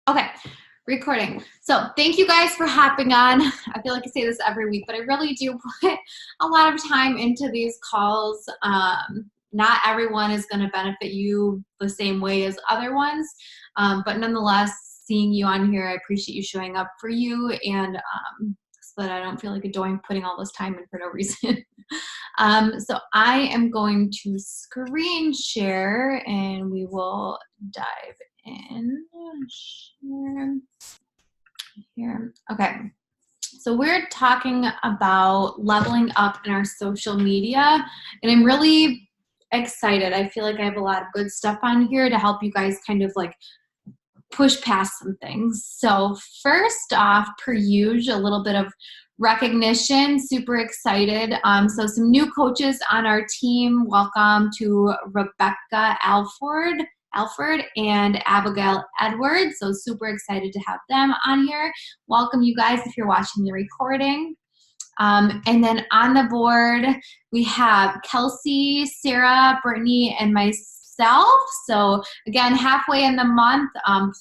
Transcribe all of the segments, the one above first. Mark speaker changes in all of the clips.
Speaker 1: Okay, recording. So thank you guys for hopping on. I feel like I say this every week, but I really do put a lot of time into these calls. Not everyone is going to benefit you the same way as other ones, but nonetheless, seeing you on here, I appreciate you showing up for you and so that I don't feel like a doink putting all this time in for no reason. So I am going to screen share and we will dive in. Here. Okay. So we're talking about leveling up in our social media, and I'm really excited. I feel like I have a lot of good stuff on here to help you guys kind of like push past some things. So first off, per usual, a little bit of recognition. Super excited. So some new coaches on our team. Welcome to Rebecca Alford and Abigail Edwards. So super excited to have them on here. Welcome you guys if you're watching the recording. And then on the board, we have Kelsey, Sarah, Brittany, and myself. So again, halfway in the month,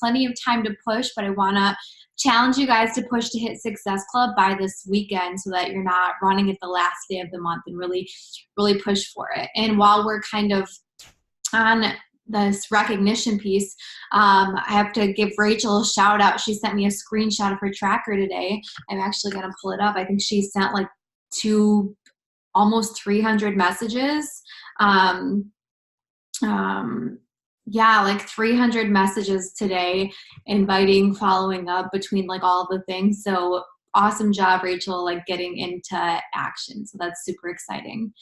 Speaker 1: plenty of time to push, but I want to challenge you guys to push to hit Success Club by this weekend so that you're not running at the last day of the month and really, really push for it. And while we're kind of on this recognition piece, I have to give Rachel a shout out. She sent me a screenshot of her tracker today. I'm actually going to pull it up. I think she sent like almost 300 messages. Yeah, like 300 messages today, inviting, following up between like all the things. So awesome job, Rachel, like getting into action. So that's super exciting.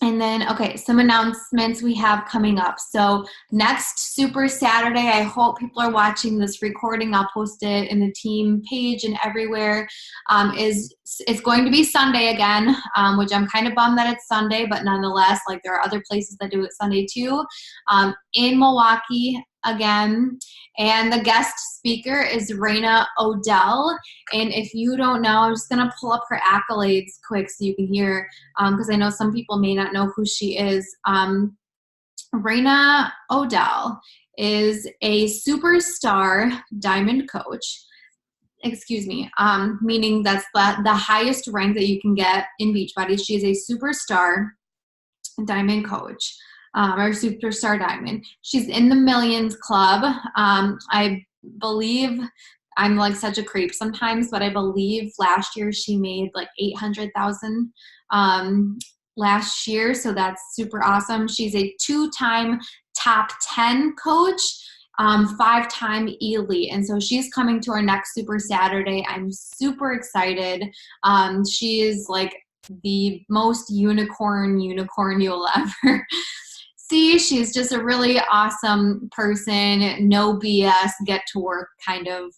Speaker 1: And then, okay, some announcements we have coming up. So next Super Saturday, I hope people are watching this recording. I'll post it in the team page and everywhere. It's going to be Sunday again, which I'm kind of bummed that it's Sunday, but nonetheless, like there are other places that do it Sunday too. In Milwaukee again. And the guest speaker is Raina Odell. And if you don't know, I'm just going to pull up her accolades quick so you can hear, because I know some people may not know who she is. Raina Odell is a superstar diamond coach. Excuse me, meaning that's the highest rank that you can get in Beachbody. She is a superstar diamond coach. Or Superstar Diamond. She's in the Millions Club. I believe, I'm like such a creep sometimes, but I believe last year she made like $800,000 last year, so that's super awesome. She's a 2-time top 10 coach, 5-time elite, and so she's coming to our next Super Saturday. I'm super excited. She is like the most unicorn you'll ever see. She's just a really awesome person, no BS, get to work kind of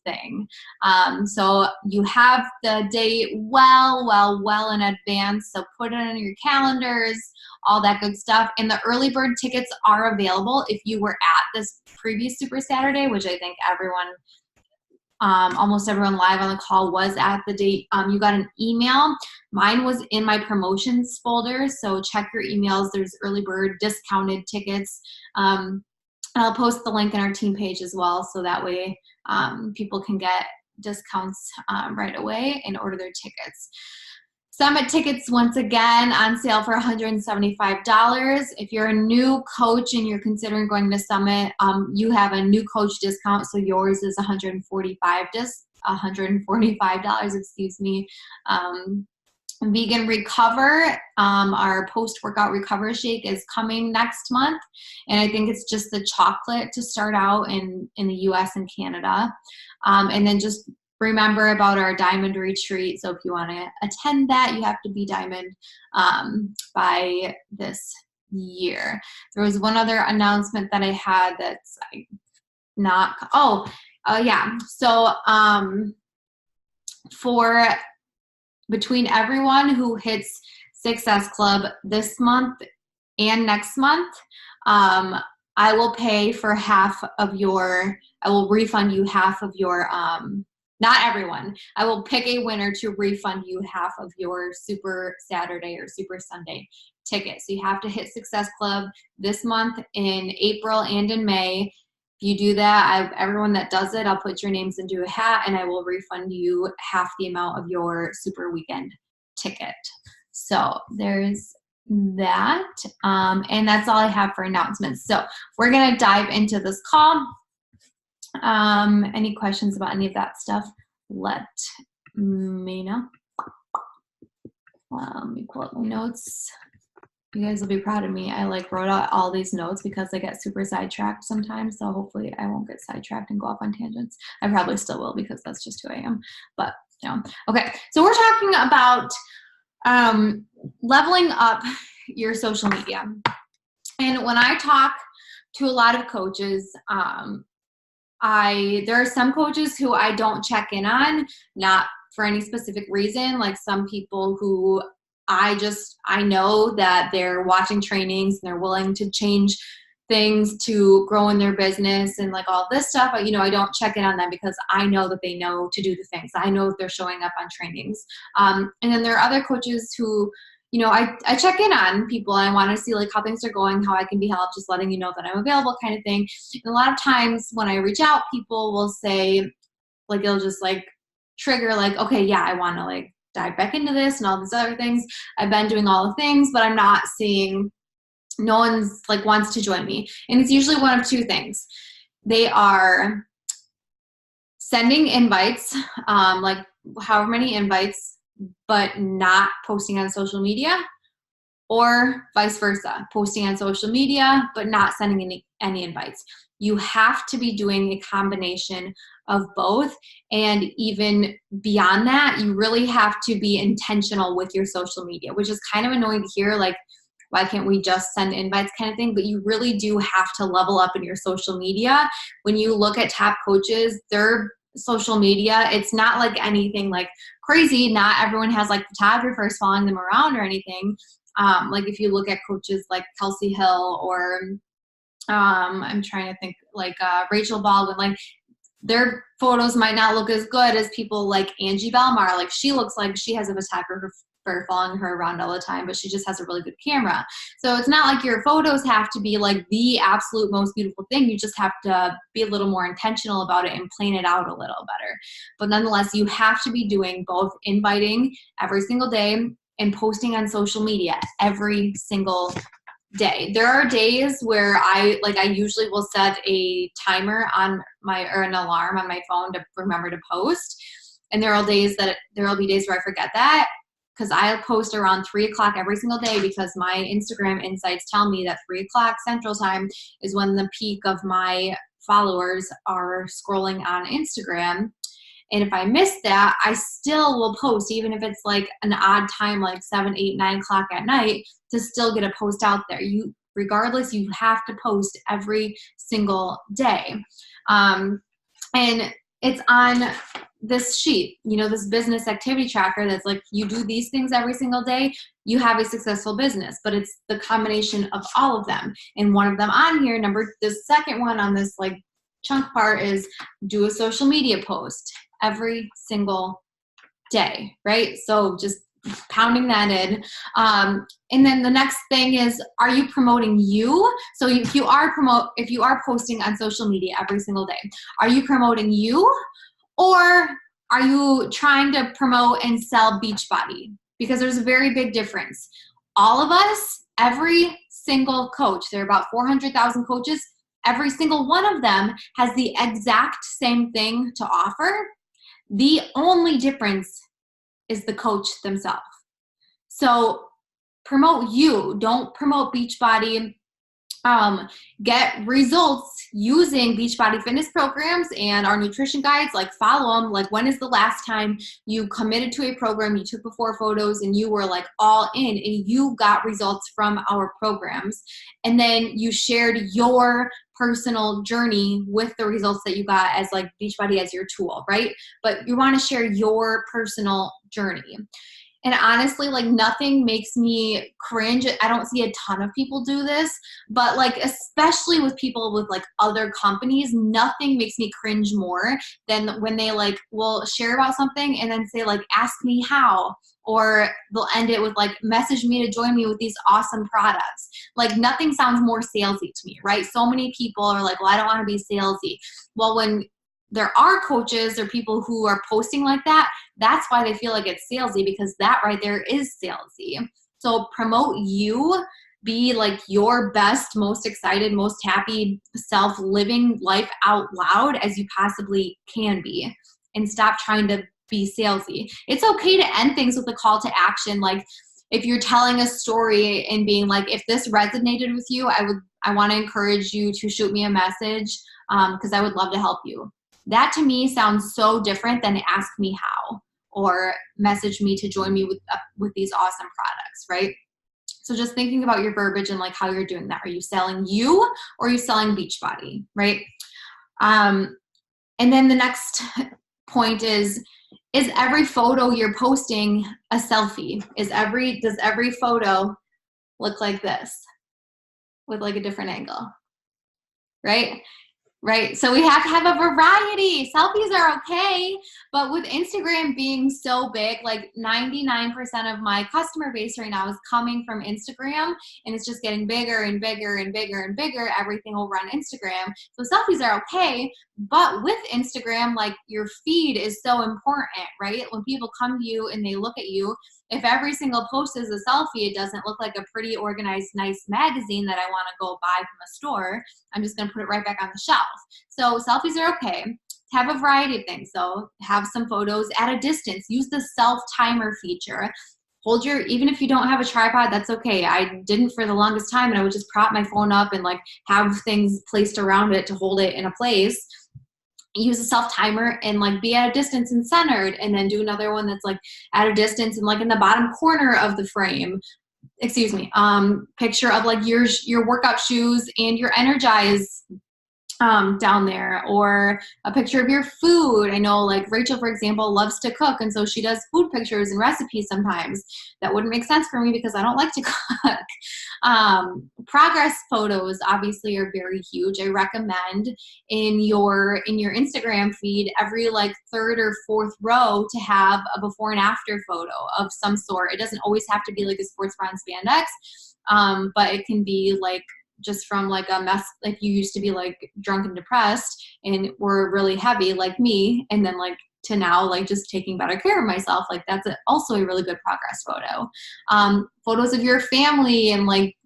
Speaker 1: thing. So you have the date well in advance. So put it on your calendars, all that good stuff. And the early bird tickets are available if you were at this previous Super Saturday, which I think almost everyone live on the call was at the date. You got an email. Mine was in my promotions folder, so check your emails. There's early bird discounted tickets. I'll post the link in our team page as well, so that way people can get discounts right away and order their tickets. Summit tickets, once again, on sale for $175. If you're a new coach and you're considering going to Summit, you have a new coach discount, so yours is $145, excuse me. Vegan Recover, our post-workout recover shake is coming next month, and I think it's just the chocolate to start out in the US and Canada. And then just remember about our diamond retreat. So if you want to attend that, you have to be diamond by this year. There was one other announcement that I had that's not, yeah. So for between everyone who hits Success Club this month and next month, I will pay for I will refund you half of your, not everyone. I will pick a winner to refund you half of your Super Saturday or Super Sunday ticket. So you have to hit Success Club this month in April and in May. you do that, everyone that does it, I'll put your names into a hat and I will refund you half the amount of your super weekend ticket. So there's that. And that's all I have for announcements. So we're going to dive into this call. Any questions about any of that stuff, let me know. Let me pull up my notes. You guys will be proud of me. I like wrote out all these notes because I get super sidetracked sometimes. So hopefully I won't get sidetracked and go off on tangents. I probably still will because that's just who I am. But okay. So we're talking about leveling up your social media. And when I talk to a lot of coaches, there are some coaches who I don't check in on, not for any specific reason. Like some people who I know that they're watching trainings and they're willing to change things to grow in their business and like all this stuff. But, I don't check in on them because I know that they know to do the things. I know if they're showing up on trainings. And then there are other coaches who, I check in on people and I want to see like how things are going, how I can be helped, just letting you know that I'm available kind of thing. And a lot of times when I reach out, people will say, like, it'll just like trigger like, okay, yeah, I want to like dive back into this and all these other things. I've been doing all the things, but I'm not seeing, no one's like wants to join me. And it's usually one of two things. They are sending invites, like however many invites, but not posting on social media, or vice versa, posting on social media, but not sending any invites. You have to be doing a combination of both. And even beyond that, you really have to be intentional with your social media, which is kind of annoying to hear, like, why can't we just send invites kind of thing? But you really do have to level up in your social media. When you look at top coaches, their social media, it's not like anything like crazy. Not everyone has like photographers following them around or anything. Like if you look at coaches like Kelsey Hill or I'm trying to think like Rachel Baldwin, like their photos might not look as good as people like Angie Belmar. Like she looks like she has a photographer following her around all the time, but she just has a really good camera. So it's not like your photos have to be like the absolute most beautiful thing. You just have to be a little more intentional about it and plan it out a little better. But nonetheless, you have to be doing both inviting every single day and posting on social media every single day. There are days where I usually will set a timer on an alarm on my phone to remember to post. And there will be days where I forget that, because I'll post around 3 o'clock every single day, because my Instagram insights tell me that 3 o'clock Central Time is when the peak of my followers are scrolling on Instagram. And if I miss that, I still will post, even if it's like an odd time, like 7, 8, 9 o'clock at night, to still get a post out there. Regardless, you have to post every single day. And it's on this sheet, this business activity tracker that's like, you do these things every single day, you have a successful business. But it's the combination of all of them. And one of them on here, the second one on this like chunk part, is do a social media post every single day, right? So just pounding that in. And then the next thing is, are you promoting you? So if you are posting on social media every single day, are you promoting you, or are you trying to promote and sell Beachbody? Because there's a very big difference. All of us, every single coach, there are about 400,000 coaches, every single one of them has the exact same thing to offer. The only difference is the coach themselves. So promote you, don't promote Beachbody. Get results using Beachbody fitness programs and our nutrition guides. Like, follow them. Like, when is the last time you committed to a program, you took before photos, and you were like all in and you got results from our programs, and then you shared your personal journey with the results that you got as like Beachbody as your tool, right? But you want to share your personal journey. And honestly, like nothing makes me cringe. I don't see a ton of people do this, but like, especially with people with like other companies, nothing makes me cringe more than when they like will share about something and then say like, ask me how, or they'll end it with like, message me to join me with these awesome products. Like nothing sounds more salesy to me, right? So many people are like, well, I don't want to be salesy. Well, when there are coaches or people who are posting like that, that's why they feel like it's salesy, because that right there is salesy. So promote you, be like your best, most excited, most happy self, living life out loud as you possibly can be, and stop trying to be salesy. It's okay to end things with a call to action. Like if you're telling a story and being like, if this resonated with you, I want to encourage you to shoot me a message because I would love to help you. That to me sounds so different than ask me how or message me to join me with these awesome products, right? So just thinking about your verbiage and like how you're doing that. Are you selling you or are you selling Beachbody, right? And then the next point is every photo you're posting a selfie? Does every photo look like this with like a different angle, right? Right. So we have to have a variety. Selfies are okay, but with Instagram being so big, like 99% of my customer base right now is coming from Instagram, and it's just getting bigger and bigger and bigger and bigger. Everything will run Instagram. So selfies are okay, but with Instagram, like your feed is so important, right? When people come to you and they look at you, if every single post is a selfie, it doesn't look like a pretty organized, nice magazine that I want to go buy from a store. I'm just going to put it right back on the shelf. So selfies are okay. Have a variety of things. So have some photos at a distance. Use the self timer feature. Even if you don't have a tripod, that's okay. I didn't for the longest time, and I would just prop my phone up and like have things placed around it to hold it in a place. Use a self timer and like be at a distance and centered, and then do another one that's like at a distance and like in the bottom corner of the frame. Picture of like your workout shoes and your Energize down there, or a picture of your food. I know like Rachel, for example, loves to cook, and so she does food pictures and recipes sometimes. That wouldn't make sense for me because I don't like to cook. Progress photos obviously are very huge. I recommend in your Instagram feed every like third or fourth row to have a before and after photo of some sort. It doesn't always have to be like a sports bra and spandex, but it can be like just from like a mess, like you used to be like drunk and depressed and were really heavy like me, and then like to now like just taking better care of myself, like that's also a really good progress photo. Photos of your family and like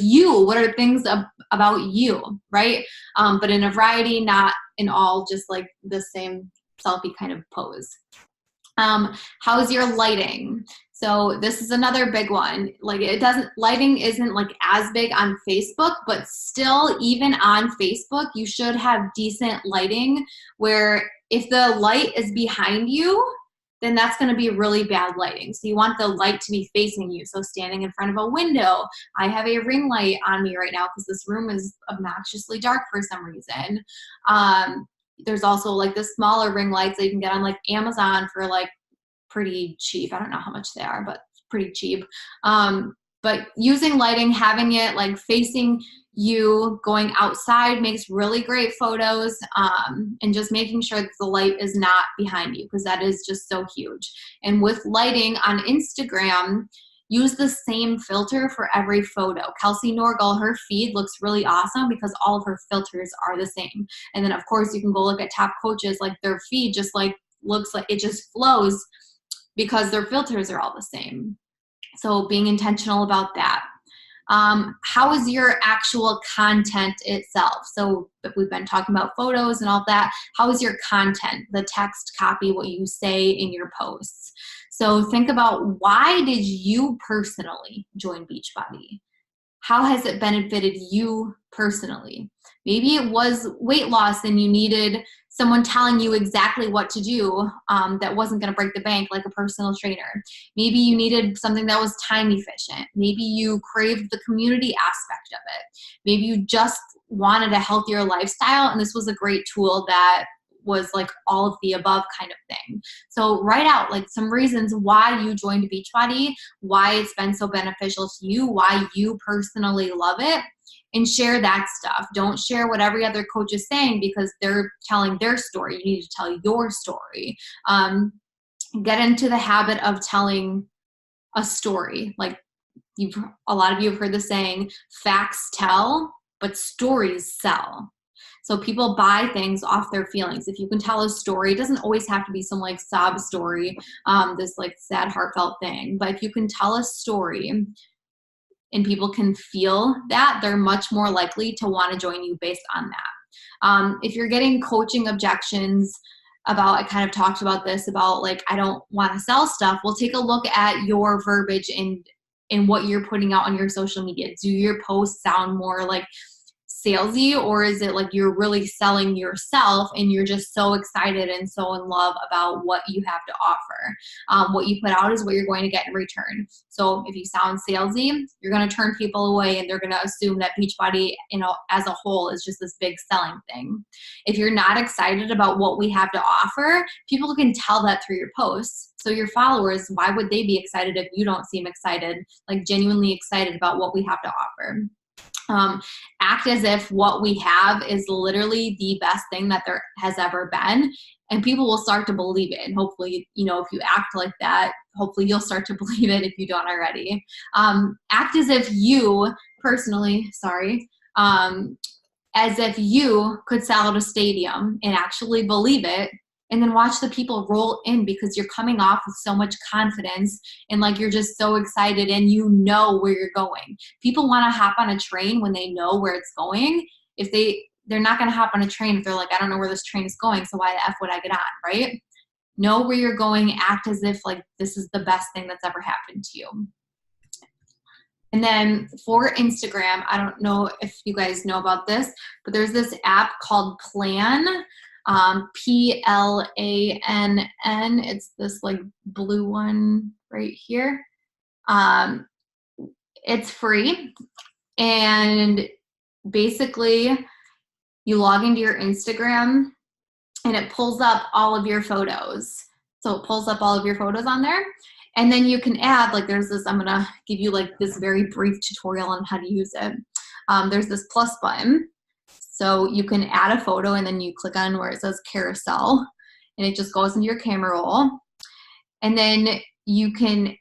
Speaker 1: you, what are things about you, right? But in a variety, not in all just like the same selfie kind of pose. How's your lighting? So this is another big one. Like lighting isn't like as big on Facebook, but still even on Facebook, you should have decent lighting where if the light is behind you, then that's going to be really bad lighting. So you want the light to be facing you. So standing in front of a window. I have a ring light on me right now because this room is obnoxiously dark for some reason. There's also like the smaller ring lights that you can get on like Amazon for like pretty cheap. I don't know how much they are, but pretty cheap. But using lighting, having it like facing you, going outside makes really great photos, and just making sure that the light is not behind you, because that is just so huge. And with lighting on Instagram, use the same filter for every photo. Kelsey Norgal, her feed looks really awesome because all of her filters are the same. And then of course you can go look at top coaches, like their feed just like looks like it just flows because their filters are all the same. So being intentional about that. How is your actual content itself? So we've been talking about photos and all that. How is your content, the text, copy, what you say in your posts? So think about, why did you personally join Beachbody? How has it benefited you personally? Maybe it was weight loss and you needed someone telling you exactly what to do that wasn't going to break the bank, like a personal trainer. Maybe you needed something that was time efficient. Maybe you craved the community aspect of it. Maybe you just wanted a healthier lifestyle, and this was a great tool that was like all of the above kind of thing. So write out like some reasons why you joined Beachbody, why it's been so beneficial to you, why you personally love it, and share that stuff. Don't share what every other coach is saying because they're telling their story. You need to tell your story. Get into the habit of telling a story. Like a lot of you have heard the saying, facts tell, but stories sell. So people buy things off their feelings. If you can tell a story, it doesn't always have to be some like sob story, this like sad, heartfelt thing. But if you can tell a story and people can feel that, they're much more likely to want to join you based on that. If you're getting coaching objections about, I kind of talked about this, about like, I don't want to sell stuff. Well, take a look at your verbiage and what you're putting out on your social media. Do your posts sound more like salesy, or is it like you're really selling yourself and you're just so excited and so in love about what you have to offer? What you put out is what you're going to get in return. So if you sound salesy, you're going to turn people away and they're going to assume that Beachbody, as a whole is just this big selling thing. If you're not excited about what we have to offer, people can tell that through your posts. So your followers, why would they be excited if you don't seem excited, like genuinely excited about what we have to offer? Act as if what we have is literally the best thing that there has ever been, and people will start to believe it. And hopefully, if you act like that, hopefully you'll start to believe it if you don't already. Act as if you personally, as if you could sell out a stadium and actually believe it. And then watch the people roll in, because you're coming off with so much confidence and like you're just so excited and you know where you're going. People want to hop on a train when they know where it's going. If they're not going to hop on a train if they're like, I don't know where this train is going, so why the F would I get on, right? Know where you're going. Act as if like this is the best thing that's ever happened to you. And then for Instagram, I don't know if you guys know about this, but there's this app called Plann. Plann. It's this like blue one right here. It's free, and basically you log into your Instagram and it pulls up all of your photos. So it pulls up all of your photos on there, and then you can add, like there's this, I'm gonna give you like this very brief tutorial on how to use it. There's this plus button. So you can add a photo and then you click on where it says carousel and it just goes into your camera roll. And then you can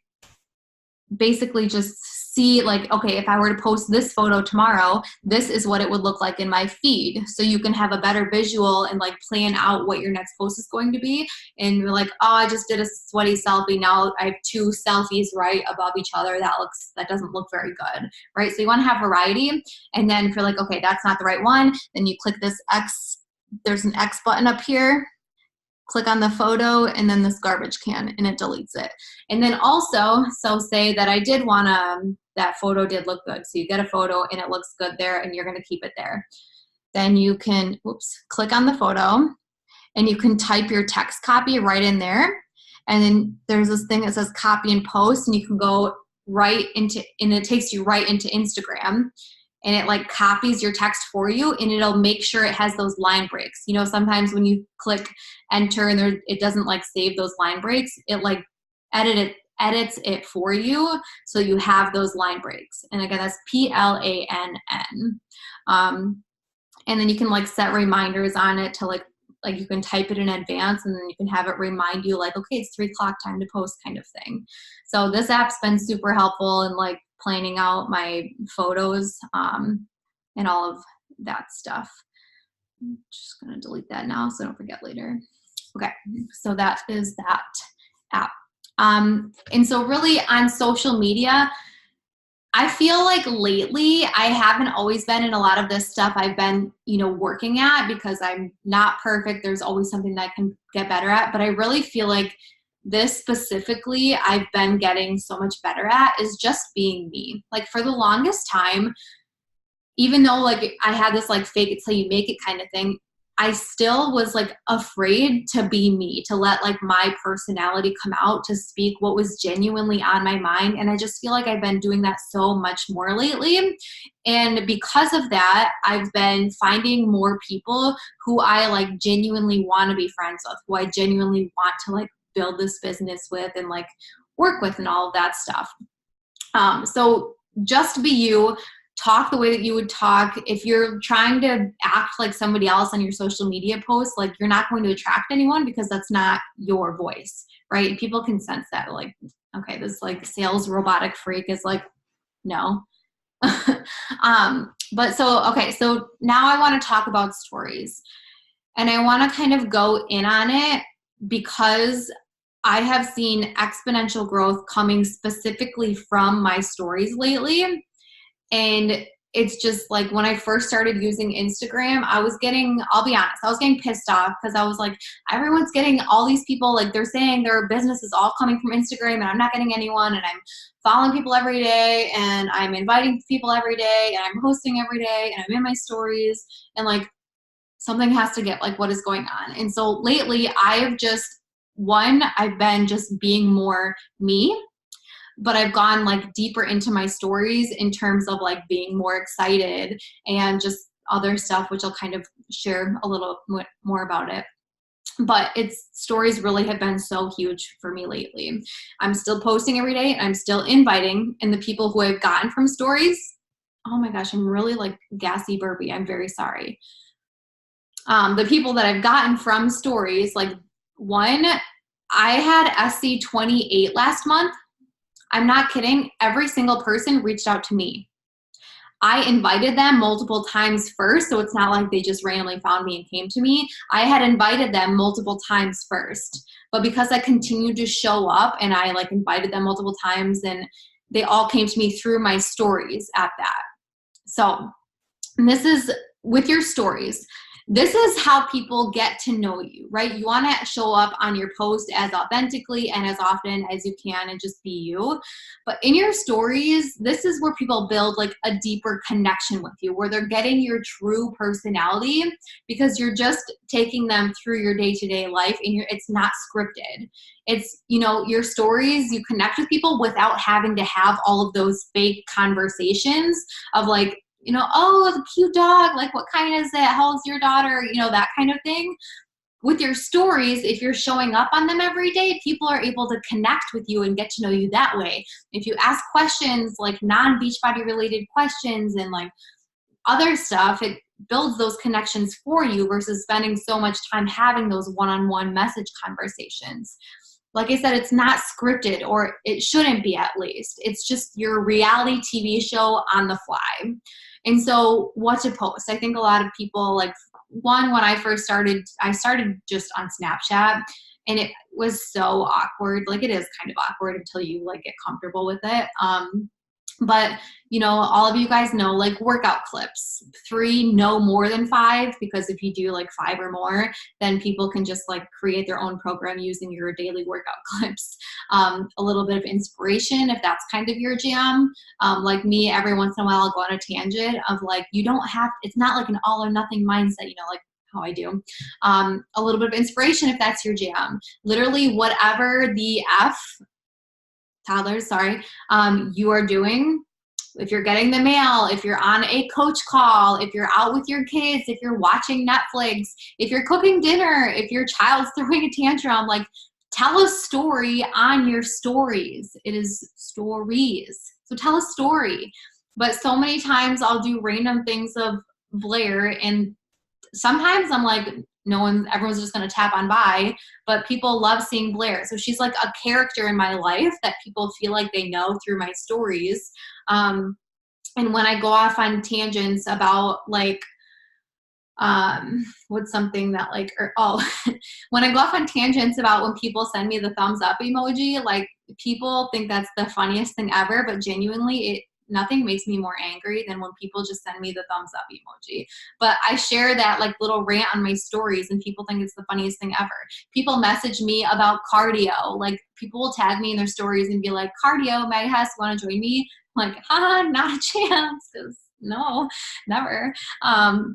Speaker 1: basically just see like, okay, if I were to post this photo tomorrow, this is what it would look like in my feed. So you can have a better visual and like plan out what your next post is going to be. And you're like, oh, I just did a sweaty selfie. Now I have 2 selfies right above each other. That doesn't look very good, right? So you want to have variety. And then if you're like, okay, that's not the right one, then you click this X. There's an X button up here. Click on the photo and then this garbage can, and it deletes it. And then also, so say that I did want to, that photo did look good. So you get a photo and it looks good there and you're going to keep it there. Then you can, click on the photo and you can type your text copy right in there. And then there's this thing that says copy and post, and you can go right into, and it takes you right into Instagram. And it like copies your text for you, and it'll make sure it has those line breaks. Sometimes when you click enter and it doesn't like save those line breaks, it like edits it for you, so you have those line breaks. And again, that's PLANN. And then you can like set reminders on it to like you can type it in advance, and then you can have it remind you like, okay, it's 3 o'clock, time to post kind of thing. So this app's been super helpful in like planning out my photos and all of that stuff. I'm just going to delete that now so I don't forget later. Okay, so that is that app. And so really on social media, I feel like lately I haven't always been in a lot of this stuff I've been, working at, because I'm not perfect. There's always something that I can get better at, but I really feel like this specifically I've been getting so much better at is just being me. Like for the longest time, even though like I had this like fake it till you make it kind of thing, I still was like afraid to be me, to let like my personality come out, to speak what was genuinely on my mind. And I just feel like I've been doing that so much more lately. And because of that, I've been finding more people who I like genuinely want to be friends with, who I genuinely want to like build this business with and like work with and all of that stuff. So just be you. Talk the way that you would talk. If you're trying to act like somebody else on your social media posts, like you're not going to attract anyone because that's not your voice, right? People can sense that, like, okay, this like sales robotic freak is like, no. But so, okay, so now I want to talk about stories, and I want to kind of go in on it because I have seen exponential growth coming specifically from my stories lately. And it's just like when I first started using Instagram, I'll be honest, I was getting pissed off because I was like, everyone's getting all these people, like they're saying their business is all coming from Instagram and I'm not getting anyone, and I'm following people every day and I'm inviting people every day and I'm hosting every day and I'm in my stories, and like something has to get, like, what is going on? And so lately I've been just being more me, but I've gone like deeper into my stories in terms of like being more excited and just other stuff, which I'll kind of share a little more about it. But stories really have been so huge for me lately. I'm still posting every day. I'm still inviting, and the people who I've gotten from stories, oh my gosh, I'm really like gassy burpy. I'm very sorry. The people that I've gotten from stories, like I had SC 28 last month. I'm not kidding. Every single person reached out to me. I invited them multiple times first, so it's not like they just randomly found me and came to me. I had invited them multiple times first, but because I continued to show up and I like invited them multiple times, and they all came to me through my stories at that. So, and this is with your stories. This is how people get to know you, right? You want to show up on your post as authentically and as often as you can and just be you. But in your stories, this is where people build like a deeper connection with you, where they're getting your true personality because you're just taking them through your day-to-day life, and it's not scripted. It's, your stories, you connect with people without having to have all of those fake conversations of like, oh, it's a cute dog. Like, what kind is it? How old's your daughter? That kind of thing. With your stories, if you're showing up on them every day, people are able to connect with you and get to know you that way. If you ask questions, like non-Beachbody related questions and like other stuff, it builds those connections for you versus spending so much time having those one-on-one message conversations. Like I said, it's not scripted, or it shouldn't be at least. It's just your reality TV show on the fly. And so what to post? I think a lot of people, like, when I first started, I started just on Snapchat, and it was so awkward. Like, it is kind of awkward until you like get comfortable with it. But, all of you guys know, like, workout clips, 3, no more than 5, because if you do like 5 or more, then people can just like create their own program using your daily workout clips. A little bit of inspiration, if that's kind of your jam. Like me, every once in a while, I'll go on a tangent of like, it's not like an all or nothing mindset, like how I do. A little bit of inspiration if that's your jam. Literally whatever the toddlers, sorry, you are doing. If you're getting the mail, if you're on a coach call, if you're out with your kids, if you're watching Netflix, if you're cooking dinner, if your child's throwing a tantrum, like, tell a story on your stories. It is stories. So tell a story. But so many times I'll do random things of Blair, and sometimes I'm like, everyone's just going to tap on by, but people love seeing Blair. So she's like a character in my life that people feel like they know through my stories. And when I go off on tangents about like, what's something that like, when I go off on tangents about when people send me the thumbs up emoji, like, people think that's the funniest thing ever, but genuinely nothing makes me more angry than when people just send me the thumbs up emoji. But I share that like little rant on my stories, and people think it's the funniest thing ever. People message me about cardio. Like, people will tag me in their stories and be like, cardio, Meg Hess, want to join me? I'm like, not a chance, because no, never.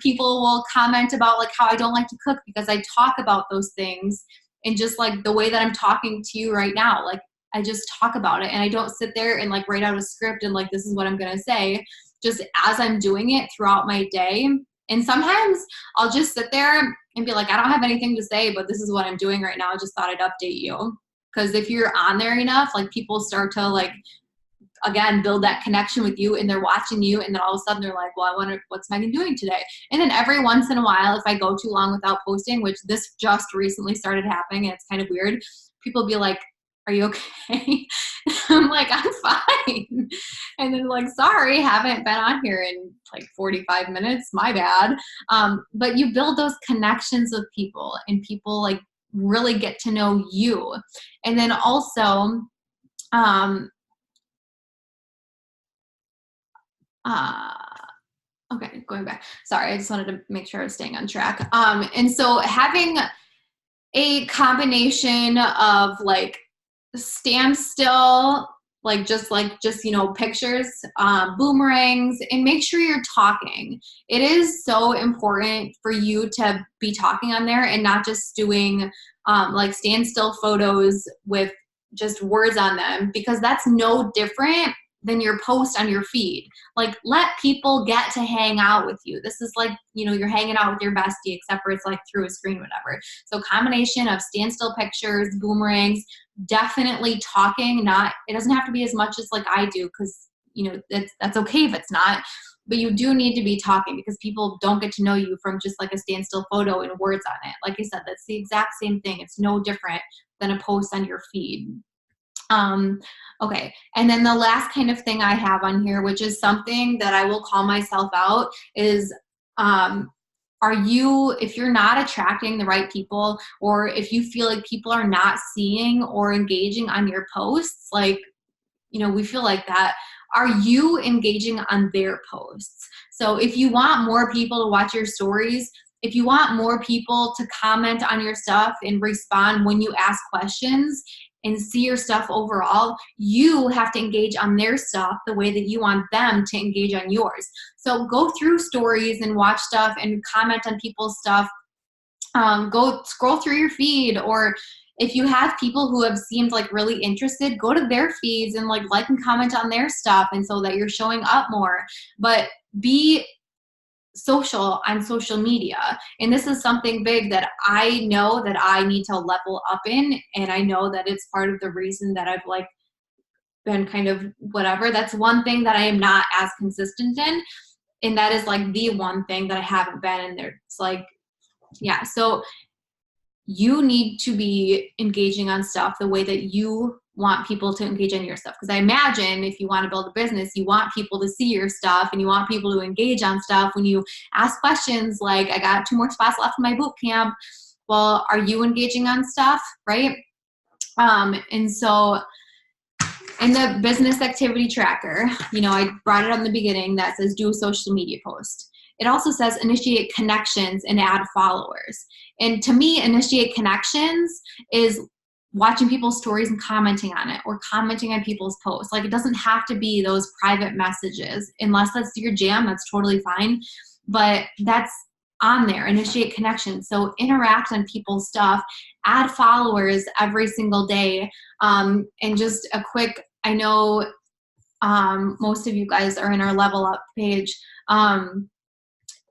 Speaker 1: People will comment about like how I don't like to cook because I talk about those things, and just like the way that I'm talking to you right now, like I just talk about it, and I don't sit there and like write out a script and like, this is what I'm going to say, just as I'm doing it throughout my day. And sometimes I'll just sit there and be like, I don't have anything to say, but this is what I'm doing right now. I just thought I'd update you. Because if you're on there enough, like people start to like, again, build that connection with you, and they're watching you, and then all of a sudden they're like, well, I wonder what's Megan doing today. And then every once in a while, if I go too long without posting, which this just recently started happening and it's kind of weird, people be like, are you okay? I'm like, I'm fine. And then like, sorry, haven't been on here in like 45 minutes, my bad. But you build those connections with people, and people like really get to know you. And then also, okay, going back. Sorry, I just wanted to make sure I was staying on track. And so having a combination of like stand still, like just, you know, pictures, boomerangs, and make sure you're talking. It is so important for you to be talking on there and not just doing like stand still photos with just words on them, because that's no different than your post on your feed. Like, let people get to hang out with you. This is like, you know, you're hanging out with your bestie, except for it's like through a screen, whatever. So combination of standstill pictures, boomerangs, definitely talking. Not, it doesn't have to be as much as like I do, because, you know, that's okay if it's not, but you do need to be talking, because people don't get to know you from just like a standstill photo and words on it. Like I said, that's the exact same thing. It's no different than a post on your feed. Okay. And then the last kind of thing I have on here, which is something that I will call myself out, is, are you, if you're not attracting the right people, or if you feel like people are not seeing or engaging on your posts, like, you know, we feel like that, are you engaging on their posts? So if you want more people to watch your stories, if you want more people to comment on your stuff and respond when you ask questions and see your stuff overall, you have to engage on their stuff the way that you want them to engage on yours. So go through stories and watch stuff and comment on people's stuff. Go scroll through your feed, or if you have people who have seemed like really interested, go to their feeds and like and comment on their stuff, and so that you're showing up more. But be social on social media. And this is something big that I know that I need to level up in. And I know that it's part of the reason that I've like been kind of whatever. That's one thing that I am not as consistent in. And that is like the one thing that I haven't been in there. It's like, yeah. So you need to be engaging on stuff the way that you want people to engage on your stuff. Because I imagine if you want to build a business, you want people to see your stuff, and you want people to engage on stuff. When you ask questions like, I got 2 more spots left in my boot camp. Well, are you engaging on stuff, right? And so in the business activity tracker, you know, I brought it up in the beginning that says do a social media post. It also says initiate connections and add followers. And to me, initiate connections is watching people's stories and commenting on it, or commenting on people's posts. Like, it doesn't have to be those private messages. Unless that's your jam, that's totally fine. But that's on there. Initiate connections. So interact on people's stuff, add followers every single day. And just a quick, I know most of you guys are in our Level Up page.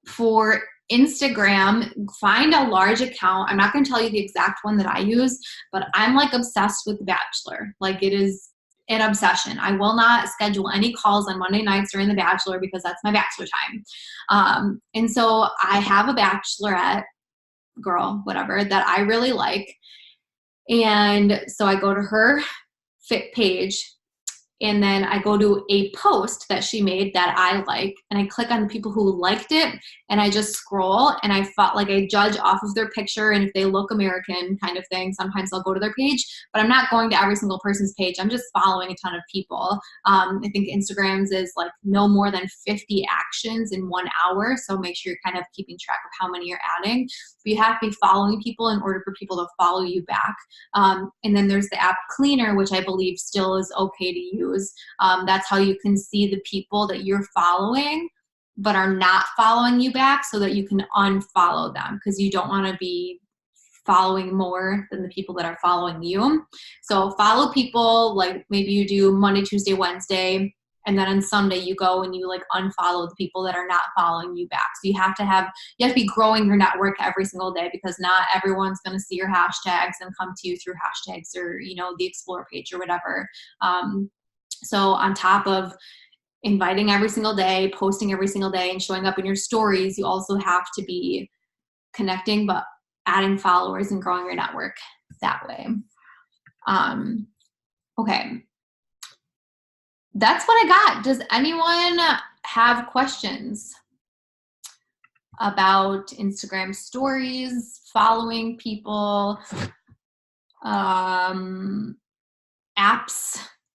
Speaker 1: For Instagram, find a large account. I'm not going to tell you the exact one that I use, but I'm like obsessed with The Bachelor. Like, it is an obsession. I will not schedule any calls on Monday nights during The Bachelor, because that's my Bachelor time. And so I have a Bachelorette girl, whatever, that I really like. And so I go to her fit page, and then I go to a post that she made that I like, and I click on the people who liked it, and I just scroll, and I felt like I judge off of their picture, and if they look American kind of thing. Sometimes I'll go to their page, but I'm not going to every single person's page. I'm just following a ton of people. I think Instagram's is like no more than 50 actions in 1 hour, so make sure you're kind of keeping track of how many you're adding. But you have to be following people in order for people to follow you back. And then there's the app Cleaner, which I believe still is okay to use. That's how you can see the people that you're following but are not following you back, so that you can unfollow them, because you don't want to be following more than the people that are following you. So follow people, like maybe you do Monday, Tuesday, Wednesday, and then on Sunday you go and you like unfollow the people that are not following you back. So you have to be growing your network every single day, because not everyone's going to see your hashtags and come to you through hashtags or, you know, the Explore page or whatever. So on top of inviting every single day, posting every single day, and showing up in your stories, you also have to be connecting, but adding followers and growing your network that way. Okay. That's what I got. Does anyone have questions about Instagram stories, following people, apps,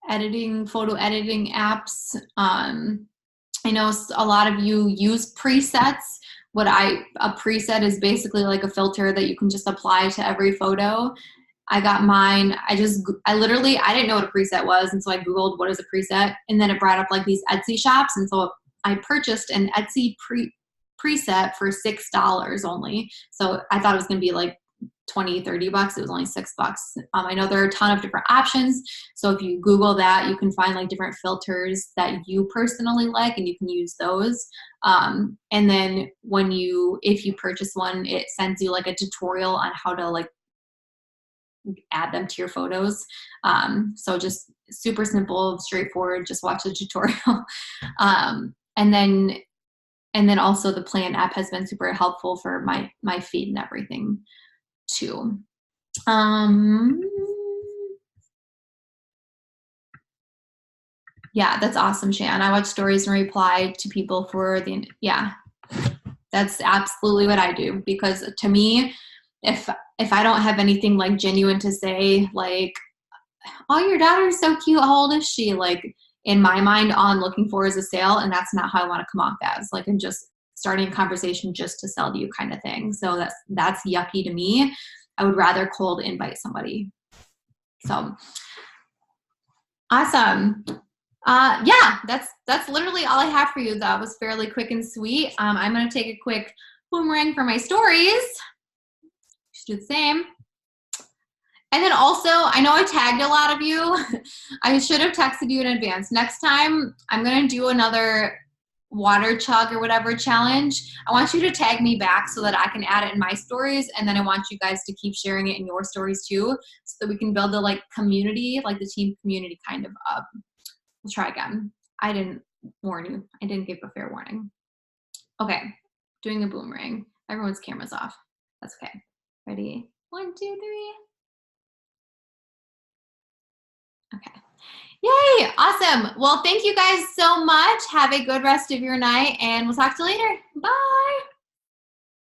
Speaker 1: editing, photo editing apps? I know a lot of you use presets. A preset is basically like a filter that you can just apply to every photo. I got mine. I didn't know what a preset was. And so I Googled what is a preset, and then it brought up like these Etsy shops. And so I purchased an Etsy preset for $6 only. So I thought it was going to be like 20, 30 bucks. It was only $6. I know there are a ton of different options. So if you Google that, you can find like different filters that you personally like, and you can use those. And then if you purchase one, it sends you like a tutorial on how to like add them to your photos. So just super simple, straightforward, just watch the tutorial. And then also the Plan app has been super helpful for my feed and everything too. Yeah, that's awesome, Shan. I watch stories and reply to people that's absolutely what I do, because to me, if I don't have anything like genuine to say, like, oh, your daughter's so cute, how old is she? Like, in my mind, all I'm looking for is a sale, and that's not how I want to come off as. Like, I'm just starting a conversation just to sell to you kind of thing. So that's yucky to me. I would rather cold invite somebody. So awesome. Yeah, that's literally all I have for you. That was fairly quick and sweet. I'm going to take a quick boomerang for my stories. Just do the same. And then also, I know I tagged a lot of you. I should have texted you in advance. Next time, I'm going to do another water chug or whatever challenge. I want you to tag me back so that I can add it in my stories, and then I want you guys to keep sharing it in your stories too, so that we can build the like community, like the team community kind of up. We'll try again. I didn't warn you. I didn't give a fair warning. Okay, doing a boomerang. Everyone's camera's off. That's okay. Ready? 1, 2, 3. Okay. Yay! Awesome. Well, thank you guys so much. Have a good rest of your night, and we'll talk to you later. Bye.